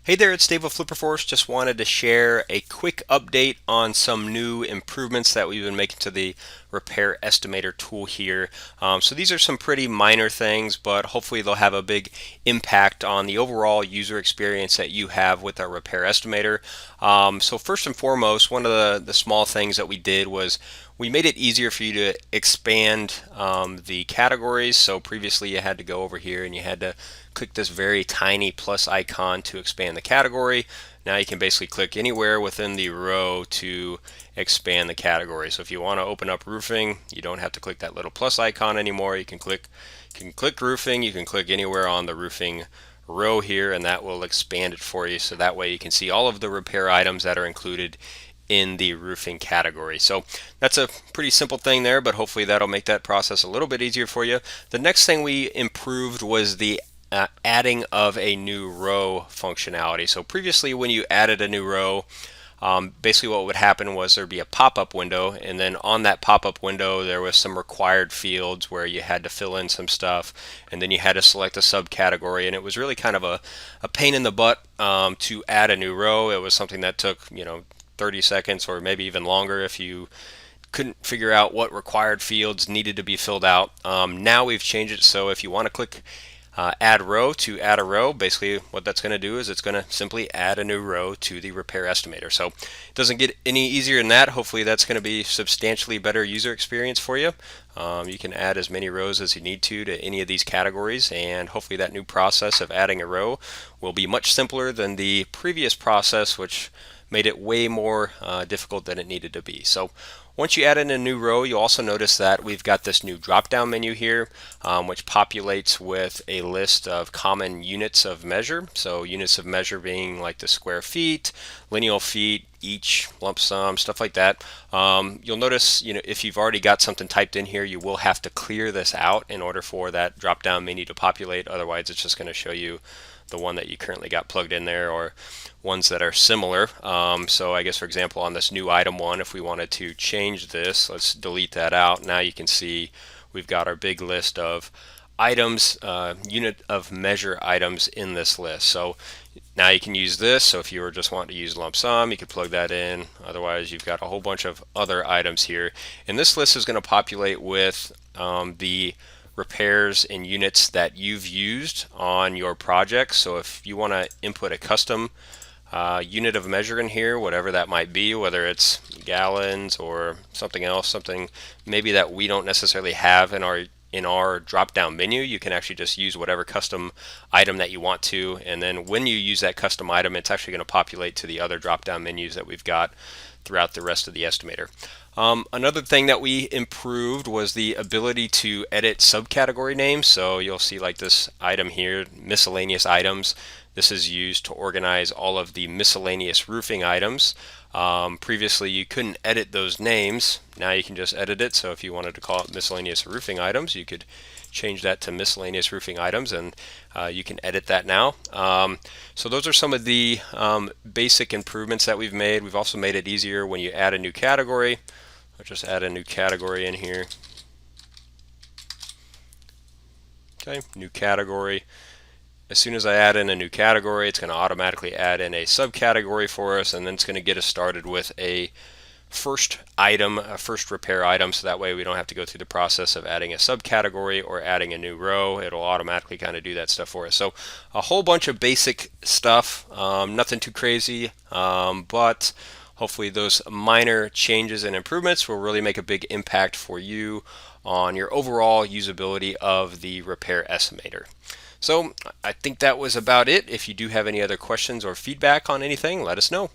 Hey there, it's Dave with Flipperforce. Just wanted to share a quick update on some new improvements that we've been making to the Repair Estimator tool here. So these are some pretty minor things, but hopefully they'll have a big impact on the overall user experience that you have with our Repair Estimator. So first and foremost, one of the small things that we did was we made it easier for you to expand the categories. So previously you had to go over here and you had to click this very tiny plus icon to expand the category. Now you can basically click anywhere within the row to expand the category. So if you want to open up roofing, you don't have to click that little plus icon anymore. You can click roofing, you can click anywhere on the roofing row here, and that will expand it for you, so that way you can see all of the repair items that are included in the roofing category. So that's a pretty simple thing there, but hopefully that'll make that process a little bit easier for you. The next thing we improved was the adding of a new row functionality. So previously when you added a new row, basically what would happen was there'd be a pop-up window, and then on that pop-up window there was some required fields where you had to fill in some stuff, and then you had to select a subcategory, and it was really kind of a pain in the butt to add a new row. It was something that took 30 seconds or maybe even longer if you couldn't figure out what required fields needed to be filled out. Now we've changed it so if you want to click add row to add a row, basically what that's going to do is it's going to simply add a new row to the Repair Estimator. So it doesn't get any easier than that. Hopefully that's going to be substantially better user experience for you. You can add as many rows as you need to any of these categories, and hopefully that new process of adding a row will be much simpler than the previous process, which made it way more difficult than it needed to be. So once you add in a new row, you'll also notice that we've got this new drop-down menu here, which populates with a list of common units of measure. So units of measure being like the square feet, lineal feet, each, lump sum, stuff like that. You'll notice, if you've already got something typed in here, you will have to clear this out in order for that drop-down menu to populate. Otherwise, it's just going to show you the one that you currently got plugged in there, or ones that are similar. So I guess, for example, on this new item one, if we wanted to change this, let's delete that out. Now you can see we've got our big list of items, unit of measure items in this list. So now you can use this. So if you were just wanting to use lump sum, you could plug that in. Otherwise, you've got a whole bunch of other items here. And this list is going to populate with the repairs and units that you've used on your project. So if you want to input a custom unit of measure in here, whatever that might be, whether it's gallons or something else, something maybe that we don't necessarily have in our drop-down menu, you can actually just use whatever custom item that you want to, and then when you use that custom item, it's actually going to populate to the other drop-down menus that we've got throughout the rest of the estimator. Another thing that we improved was the ability to edit subcategory names. So you'll see like this item here, miscellaneous items. This is used to organize all of the miscellaneous roofing items. Previously you couldn't edit those names. Now you can just edit it. So if you wanted to call it miscellaneous roofing items, you could change that to miscellaneous roofing items, and you can edit that now. So those are some of the basic improvements that we've made. We've also made it easier when you add a new category. I'll just add a new category in here. Okay, new category. As soon as I add in a new category, it's going to automatically add in a subcategory for us, and then it's going to get us started with a first item, a first repair item, so that way we don't have to go through the process of adding a subcategory or adding a new row. It'll automatically kind of do that stuff for us. So a whole bunch of basic stuff, nothing too crazy, but hopefully those minor changes and improvements will really make a big impact for you on your overall usability of the Repair Estimator. So I think that was about it. If you do have any other questions or feedback on anything, let us know.